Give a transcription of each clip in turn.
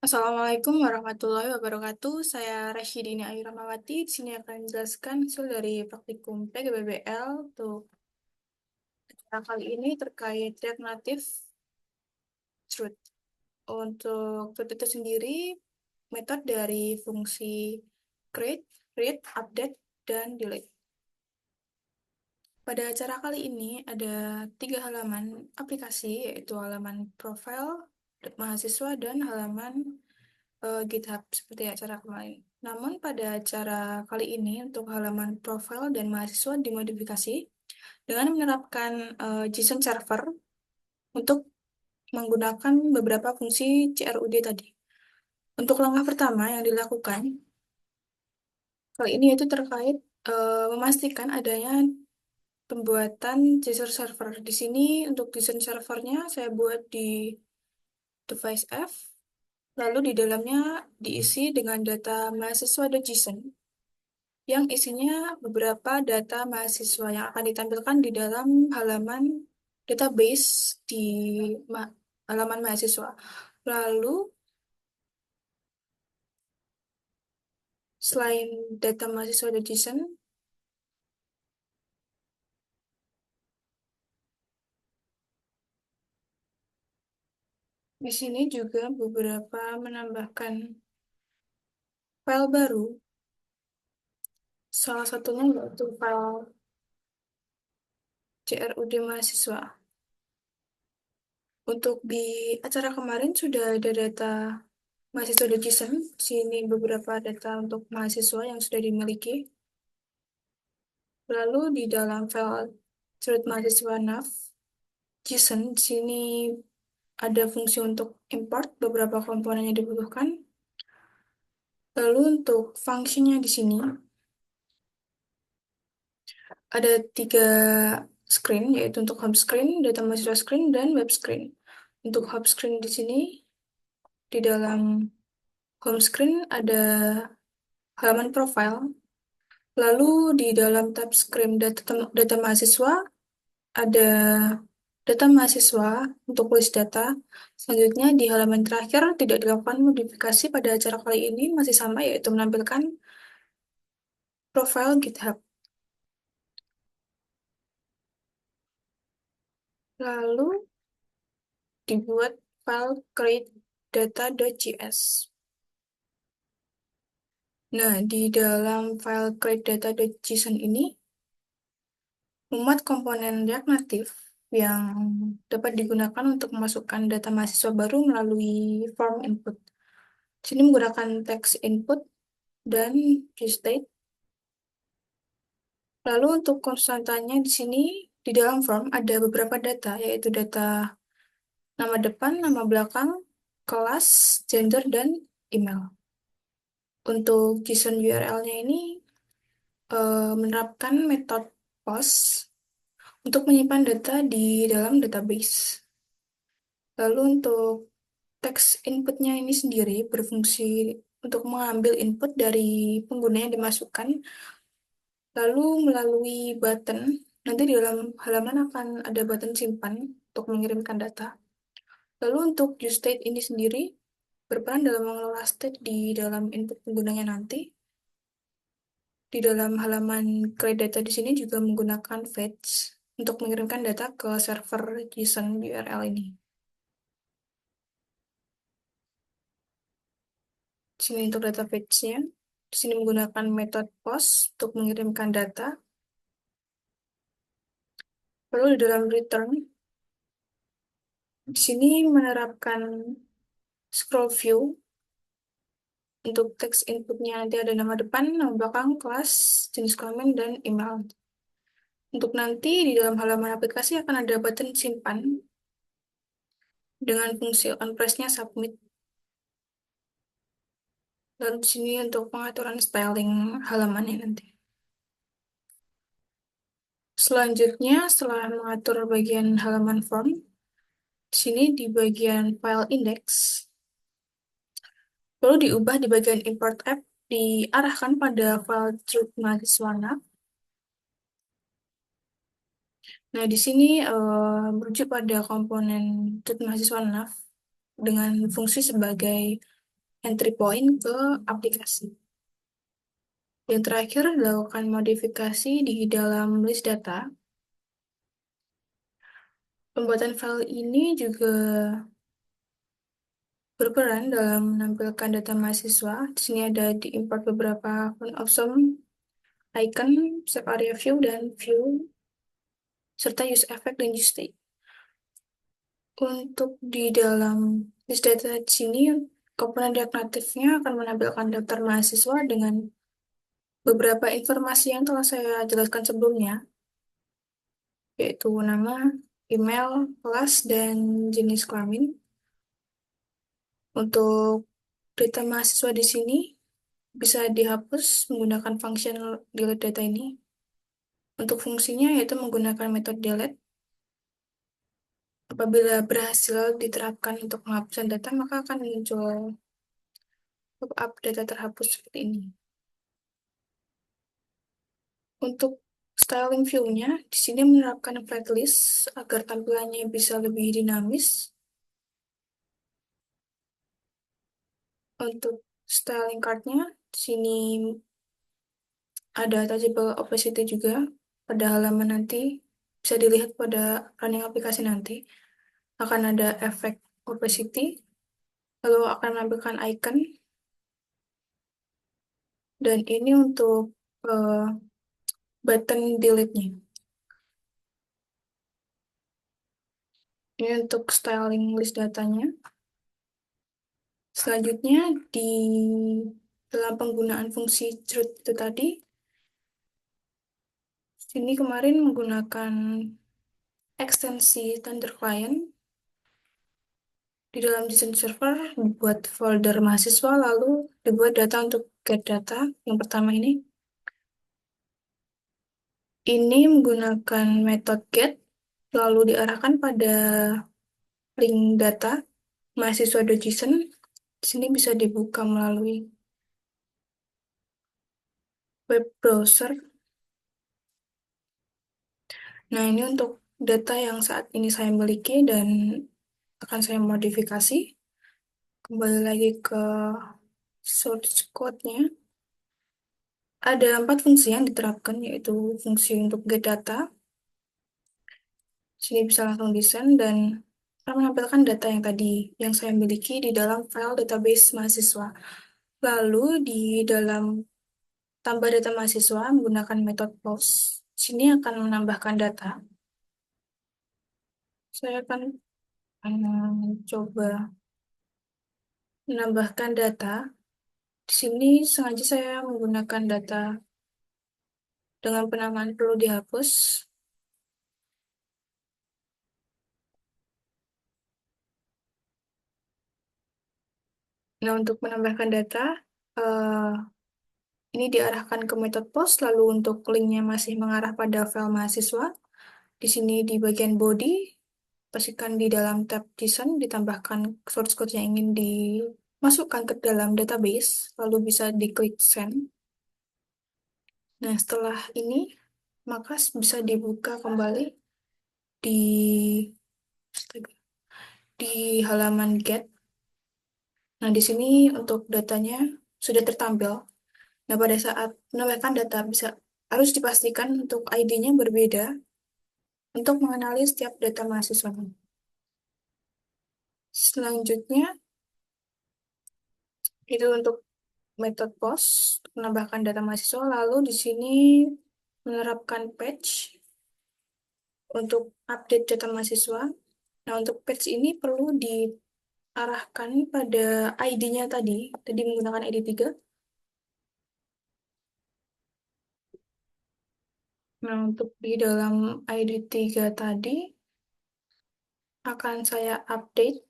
Assalamualaikum warahmatullahi wabarakatuh. Saya Rasyidini Ayu Rahmawati. Di sini akan menjelaskan hasil dari praktikum PGBBL untuk kali ini terkait React Native Truth. Untuk Truth itu sendiri, metode dari fungsi create, read, update, dan delete. Pada acara kali ini ada 3 halaman aplikasi, yaitu halaman profil mahasiswa dan halaman GitHub seperti acara kemarin. Namun pada acara kali ini untuk halaman profil dan mahasiswa dimodifikasi dengan menerapkan JSON server untuk menggunakan beberapa fungsi CRUD tadi. Untuk langkah pertama yang dilakukan kali ini yaitu terkait memastikan adanya pembuatan JSON server. Di sini untuk JSON servernya saya buat di device F, lalu di dalamnya diisi dengan data mahasiswa.json yang isinya beberapa data mahasiswa yang akan ditampilkan di dalam halaman database di halaman mahasiswa. Lalu, selain data mahasiswa dan JSON, di sini juga beberapa menambahkan file baru. Salah satunya yaitu file CRUD mahasiswa. Untuk di acara kemarin sudah ada data mahasiswa dan JSON. Di sini beberapa data untuk mahasiswa yang sudah dimiliki. Lalu di dalam file thread mahasiswa nav JSON, di sini ada fungsi untuk import beberapa komponen yang dibutuhkan. Lalu untuk fungsinya di sini ada 3 screen, yaitu untuk home screen, data mahasiswa screen, dan web screen. Untuk home screen di sini, di dalam home screen ada halaman profile. Lalu di dalam tab screen data mahasiswa ada data mahasiswa untuk list data. Selanjutnya di halaman terakhir tidak dilakukan modifikasi pada acara kali ini, masih sama, yaitu menampilkan profil GitHub. Lalu dibuat file create_data.js. Nah, di dalam file create_data.json ini memuat komponen React Native yang dapat digunakan untuk memasukkan data mahasiswa baru melalui form input. Di sini menggunakan text input dan toState. Lalu untuk konstantanya di sini di dalam form ada beberapa data, yaitu data nama depan, nama belakang, kelas, gender, dan email. Untuk JSON URL-nya ini menerapkan metode post untuk menyimpan data di dalam database. Lalu untuk teks inputnya ini sendiri berfungsi untuk mengambil input dari pengguna yang dimasukkan, lalu melalui button, nanti di dalam halaman akan ada button simpan untuk mengirimkan data. Lalu untuk useState ini sendiri berperan dalam mengelola state di dalam input penggunanya nanti. Di dalam halaman create data di sini juga menggunakan fetch untuk mengirimkan data ke server JSON URL ini. Di sini untuk data fetch-nya, di sini menggunakan metode post untuk mengirimkan data. Lalu di dalam return, di sini menerapkan scroll view. Untuk teks inputnya nanti ada nama depan, nama belakang, kelas, jenis kelamin, dan email. Untuk nanti di dalam halaman aplikasi akan ada button simpan dengan fungsi on press-nya submit. Dan di sini untuk pengaturan styling halamannya nanti. Selanjutnya, setelah mengatur bagian halaman form, di sini di bagian file index, lalu diubah di bagian import app, diarahkan pada file truth mahasiswa nav. Nah, di sini merujuk pada komponen truth mahasiswa nav dengan fungsi sebagai entry point ke aplikasi. Yang terakhir, lakukan modifikasi di dalam list data. Pembuatan file ini juga berperan dalam menampilkan data mahasiswa. Di sini ada diimport beberapa font awesome, icon, save area view, dan view, serta use effect dan use state. Untuk di dalam list data di sini, komponen React Native-nya akan menampilkan daftar mahasiswa dengan beberapa informasi yang telah saya jelaskan sebelumnya, yaitu nama, email, kelas, dan jenis kelamin. Untuk data mahasiswa di sini bisa dihapus menggunakan function delete data ini. Untuk fungsinya yaitu menggunakan metode delete. Apabila berhasil diterapkan untuk penghapusan data, maka akan muncul pop-up data terhapus seperti ini. Untuk styling view-nya, di sini menerapkan flat list agar tampilannya bisa lebih dinamis. Untuk styling card-nya, di sini ada touchable opacity juga pada halaman nanti. Bisa dilihat pada running aplikasi nanti. Akan ada efek opacity, lalu akan menampilkan icon, dan ini untuk button delete-nya. Ini untuk styling list datanya. Selanjutnya, di dalam penggunaan fungsi root itu tadi, sini kemarin menggunakan ekstensi Thunder Client. Di dalam desain server, dibuat folder mahasiswa, lalu dibuat data untuk get data. Yang pertama ini. Ini menggunakan metode get, lalu diarahkan pada link data mahasiswa.json. Di sini bisa dibuka melalui web browser. Nah, ini untuk data yang saat ini saya miliki dan akan saya modifikasi. Kembali lagi ke source code-nya. Ada 4 fungsi yang diterapkan, yaitu fungsi untuk get data. Sini bisa langsung desain dan akan menampilkan data yang tadi yang saya miliki di dalam file database mahasiswa. Lalu di dalam tambah data mahasiswa menggunakan metode post. Sini akan menambahkan data. Saya akan coba menambahkan data. Di sini sengaja saya menggunakan data dengan penamaan perlu dihapus. Nah, untuk menambahkan data, eh, ini diarahkan ke metode post, lalu untuk linknya masih mengarah pada file mahasiswa. Di sini di bagian body, pastikan di dalam tab design ditambahkan source code yang ingin dimasukkan ke dalam database, lalu bisa diklik send. Nah, setelah ini, maka bisa dibuka kembali di halaman get. Nah, di sini untuk datanya sudah tertampil. Nah, pada saat menambahkan data harus dipastikan untuk ID-nya berbeda untuk mengenali setiap data mahasiswa. Selanjutnya, itu untuk metode post, menambahkan data mahasiswa, lalu di sini menerapkan patch untuk update data mahasiswa. Nah, untuk patch ini perlu diarahkan pada ID-nya tadi menggunakan ID 3. Nah, untuk di dalam ID 3 tadi, akan saya update.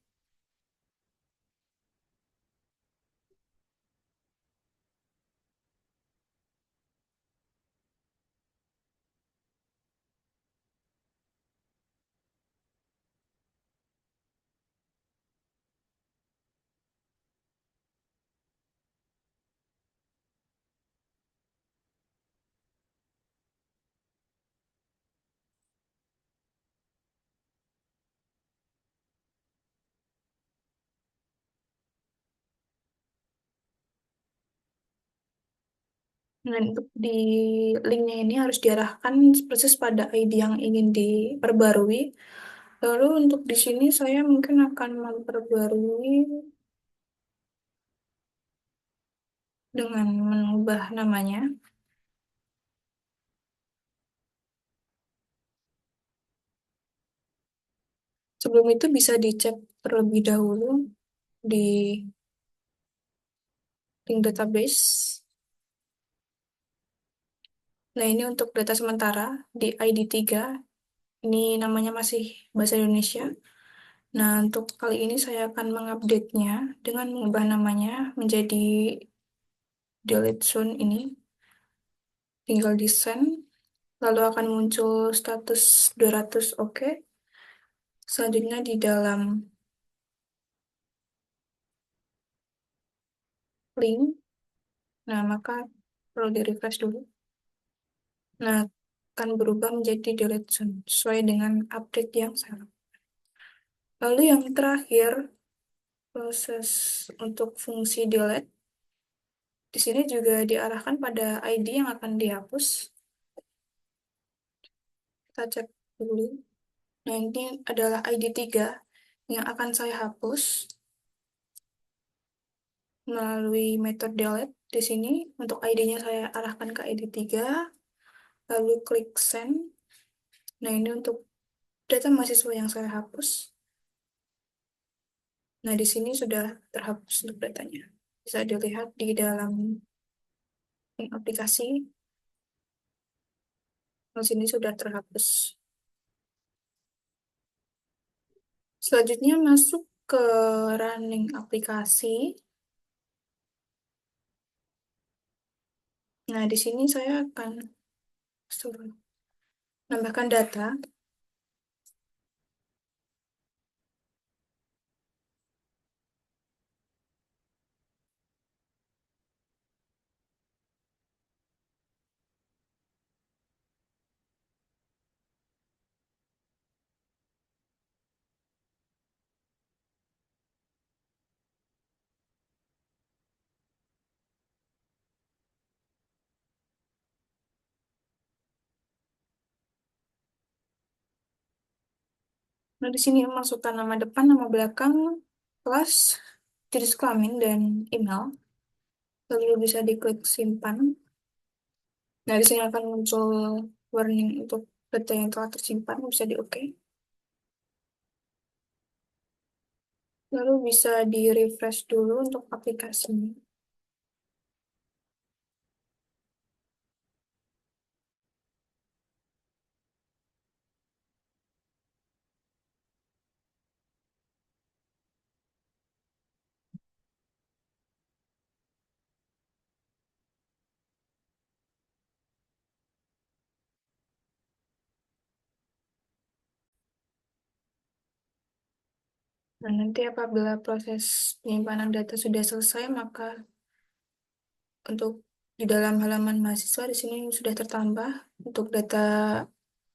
Dan untuk di linknya ini harus diarahkan persis pada ID yang ingin diperbarui. Lalu untuk di sini saya mungkin akan memperbarui dengan mengubah namanya. Sebelum itu bisa dicek terlebih dahulu di link database. Nah, ini untuk data sementara di ID 3. Ini namanya masih bahasa Indonesia. Nah, untuk kali ini saya akan mengupdate-nya dengan mengubah namanya menjadi delete soon ini. Tinggal di send, lalu akan muncul status 200 oke. Selanjutnya di dalam link, nah maka perlu di-refresh dulu. Nah, akan berubah menjadi delete soon, sesuai dengan update yang salah. Lalu yang terakhir, proses untuk fungsi delete. Di sini juga diarahkan pada ID yang akan dihapus. Kita cek dulu. Nah, ini adalah ID 3 yang akan saya hapus melalui metode delete. Di sini untuk ID-nya saya arahkan ke ID 3, lalu klik send. Nah, ini untuk data mahasiswa yang saya hapus. Nah, di sini sudah terhapus untuk datanya. Bisa dilihat di dalam aplikasi. Di sini sudah terhapus. Selanjutnya masuk ke running aplikasi. Nah, di sini saya akan suruh nambahkan data. Nah, di sini masukkan nama depan, nama belakang, kelas, jenis kelamin, dan email. Lalu bisa diklik simpan. Nah, di sini akan muncul warning untuk data yang telah tersimpan, bisa di OK. Lalu bisa di-refresh dulu untuk aplikasinya. Nah, nanti apabila proses penyimpanan data sudah selesai, maka untuk di dalam halaman mahasiswa di sini sudah tertambah untuk data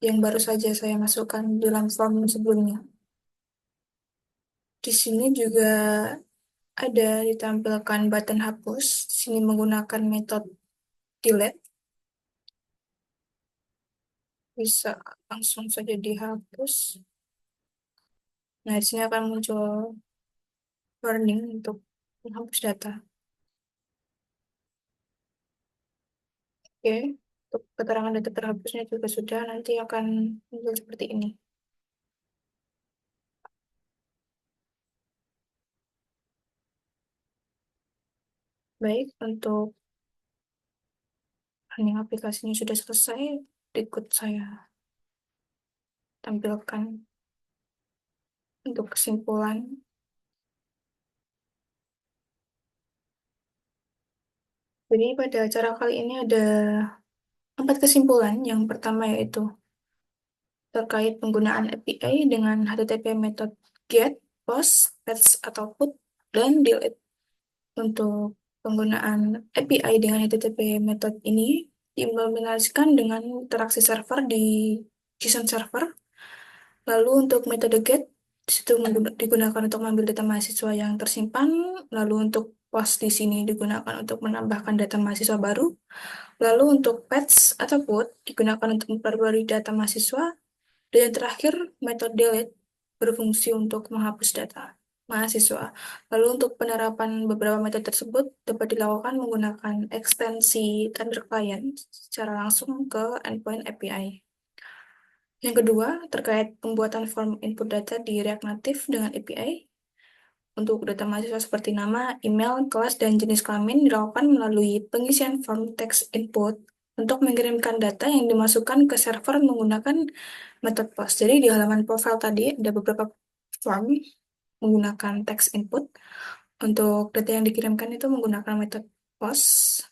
yang baru saja saya masukkan dalam form sebelumnya. Di sini juga ada ditampilkan button hapus. Di sini menggunakan metode delete. Bisa langsung saja dihapus. Nah, di sini akan muncul warning untuk menghapus data. Oke, untuk keterangan data terhapusnya juga sudah, nanti akan muncul seperti ini. Baik, untuk running aplikasinya sudah selesai. Berikut saya tampilkan untuk kesimpulan. Jadi pada acara kali ini ada 4 kesimpulan. Yang pertama yaitu terkait penggunaan API dengan HTTP method GET, POST, FETS atau PUT, dan DELETE. Untuk penggunaan API dengan HTTP method ini diimplementasikan dengan interaksi server di JSON server. Lalu untuk metode GET, di situ digunakan untuk mengambil data mahasiswa yang tersimpan. Lalu untuk POS di sini digunakan untuk menambahkan data mahasiswa baru. Lalu untuk patch atau put digunakan untuk memperbarui data mahasiswa. Dan yang terakhir, metode delete berfungsi untuk menghapus data mahasiswa. Lalu untuk penerapan beberapa metode tersebut dapat dilakukan menggunakan ekstensi Thunder Client secara langsung ke endpoint API. Yang kedua, terkait pembuatan form input data di React Native dengan API. Untuk data mahasiswa seperti nama, email, kelas, dan jenis kelamin dilakukan melalui pengisian form text input untuk mengirimkan data yang dimasukkan ke server menggunakan metode POST. Jadi di halaman profile tadi ada beberapa form menggunakan text input. Untuk data yang dikirimkan itu menggunakan metode POST.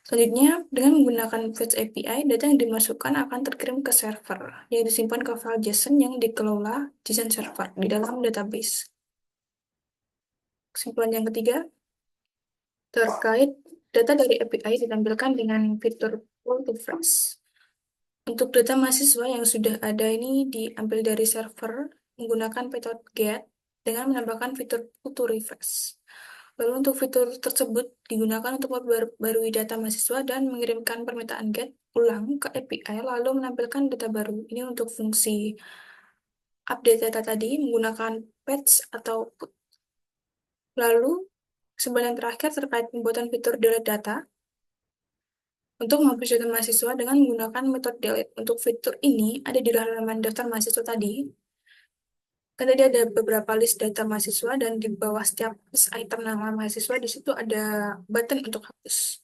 Selanjutnya, dengan menggunakan Fetch API, data yang dimasukkan akan terkirim ke server, yang disimpan ke file JSON yang dikelola JSON server di dalam database. Kesimpulan yang ketiga, terkait data dari API ditampilkan dengan fitur pull to fresh. Untuk data mahasiswa yang sudah ada ini diambil dari server menggunakan metode get dengan menambahkan fitur pull to refresh. Lalu untuk fitur tersebut digunakan untuk memperbarui data mahasiswa dan mengirimkan permintaan get ulang ke API lalu menampilkan data baru. Ini untuk fungsi update data tadi menggunakan patch atau put. Lalu sebenarnya terakhir terkait pembuatan fitur delete data untuk menghapus data mahasiswa dengan menggunakan metode delete. Untuk fitur ini ada di halaman daftar mahasiswa tadi. Kan tadi ada beberapa list data mahasiswa dan di bawah setiap list item nama mahasiswa di situ ada button untuk hapus.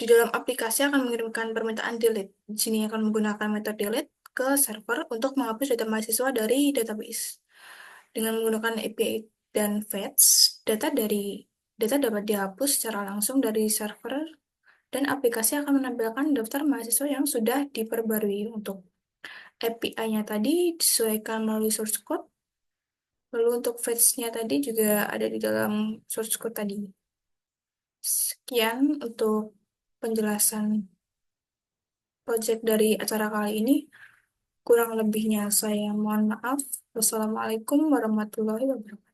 Di dalam aplikasi akan mengirimkan permintaan delete. Di sini akan menggunakan metode delete ke server untuk menghapus data mahasiswa dari database. Dengan menggunakan API dan fetch, data dapat dihapus secara langsung dari server dan aplikasi akan menampilkan daftar mahasiswa yang sudah diperbarui. Untuk API-nya tadi disesuaikan melalui source code, lalu untuk fetch-nya tadi juga ada di dalam source code tadi. Sekian untuk penjelasan project dari acara kali ini. Kurang lebihnya saya mohon maaf. Wassalamualaikum warahmatullahi wabarakatuh.